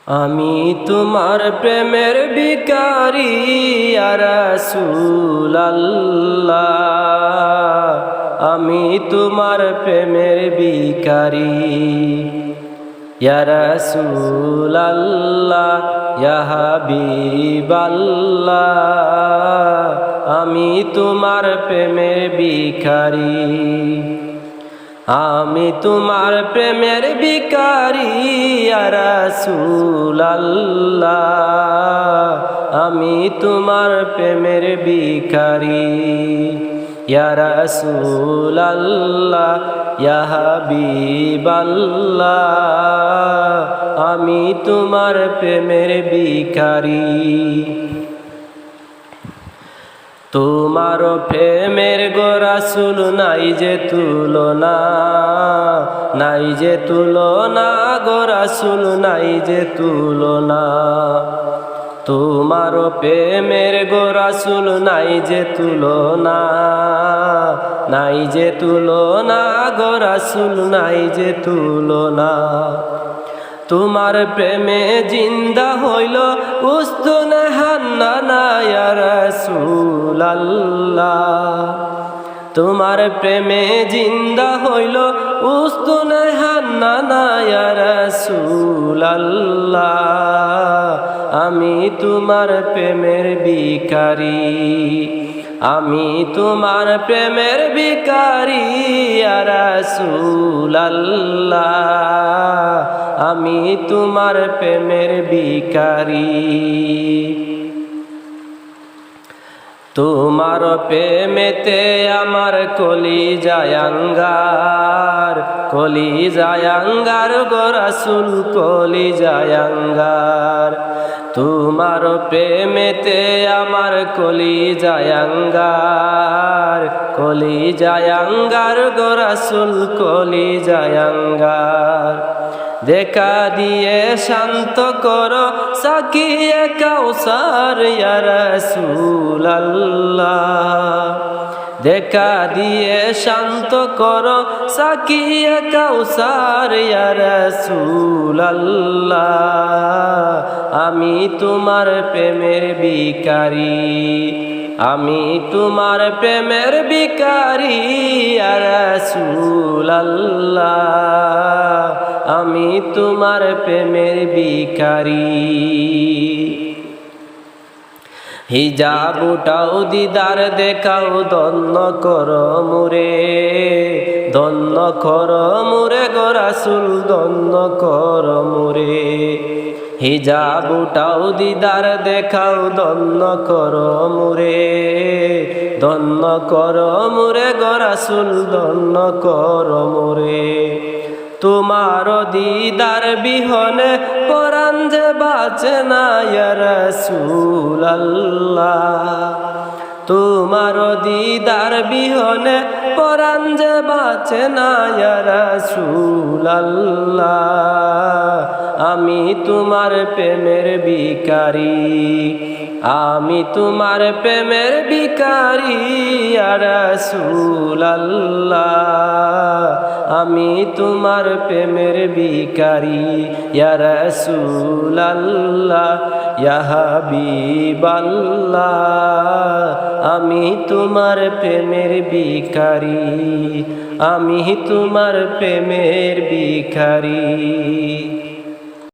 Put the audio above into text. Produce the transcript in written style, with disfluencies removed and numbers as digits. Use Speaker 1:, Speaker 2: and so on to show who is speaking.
Speaker 1: আমি তোমার প্রেমের ভিখারি ইয়া রাসূলুল্লাহ, আমি তোমার প্রেমের ভিখারি ইয়া রাসূলুল্লাহ, ইয়া হাবিবাল্লাহ, আমি তোমার প্রেমের ভিখারি। আমি তোমার প্রেমের ভিখারি ইয়া রাসূলুল্লাহ, আমি তোমার প্রেমের ভিখারি ইয়া রাসূলুল্লাহ, ইয়া হাবিবাল্লাহ, আমি তোমার প্রেমের ভিখারি। তোমার প্রেমের গো রাসূল নাই যে তুলনা, নাই যে তুলনা গো রাসূল নাই যে তুলনা। তোমার প্রেমের গো রাসূল নাই যে তুলনা, নাই যে তুলনা গো রাসূল নাই যে তুলনা। তোমার প্রেমে জিন্দা হইল উস্তুনে হান্নানা ইয়া রাসূলুল্লাহ, তোমার প্রেমে জিন্দা হইল উস্তুনে হান্নানা ইয়া রাসূলুল্লাহ, আমি তোমার প্রেমের ভিখারি। আমি তোমার প্রেমের ভিখারি ইয়া রাসূলুল্লাহ, আমি তোমার প্রেমের ভিখারি। তোমার প্রেমেতে আমার কলিজায় আঙ্গার, কলিজায় আঙ্গার গো রাসূল কলিজায় আঙ্গার। তোমার প্রেমেতে আমার কলিজায় আঙ্গার, কলিজায় আঙ্গার গো রাসূল কলিজায় আঙ্গার। দেখা দিয়ে শান্ত করো সাকিয়ে কাউসার ইয়া রাসূলুল্লাহ, দেখা দিয়ে শান্ত করো সাকিয়ে কাউসার ইয়া রাসূলুল্লাহ, আমি তোমার প্রেমের ভিখারি। আমি তোমার প্রেমের ভিখারি ইয়া রাসূলুল্লাহ, আমি তোমার প্রেমের ভিখারি। হিজাব উঠাও দিদার দেখাও ধন্য কর মুরে, ধন্য কর মুরে গো রাসূল ধন্য কর মুরে। হিজাব উঠাও দিদার দেখাও ধন্য কর মুরে, ধন্য কর মুরে গো রাসূল ধন্য কর মুরে। তোমার দিদার বিহনে পরাণ যে বাঁচে না ইয়া রাসূলুল্লাহ, তোমার দিদার বিহনে পরাণ যে বাঁচে না ইয়া রাসূলুল্লাহ, আমি তোমার প্রেমের ভিখারি। আমি তোমার প্রেমের ভিখারি ইয়া রাসূলুল্লাহ, আমি তোমার প্রেমের ভিখারি ইয়া রাসূলুল্লাহ, ইয়া হাবিবাল্লাহ, আমি তোমার প্রেমের ভিখারি, আমি তোমার প্রেমের ভিখারি।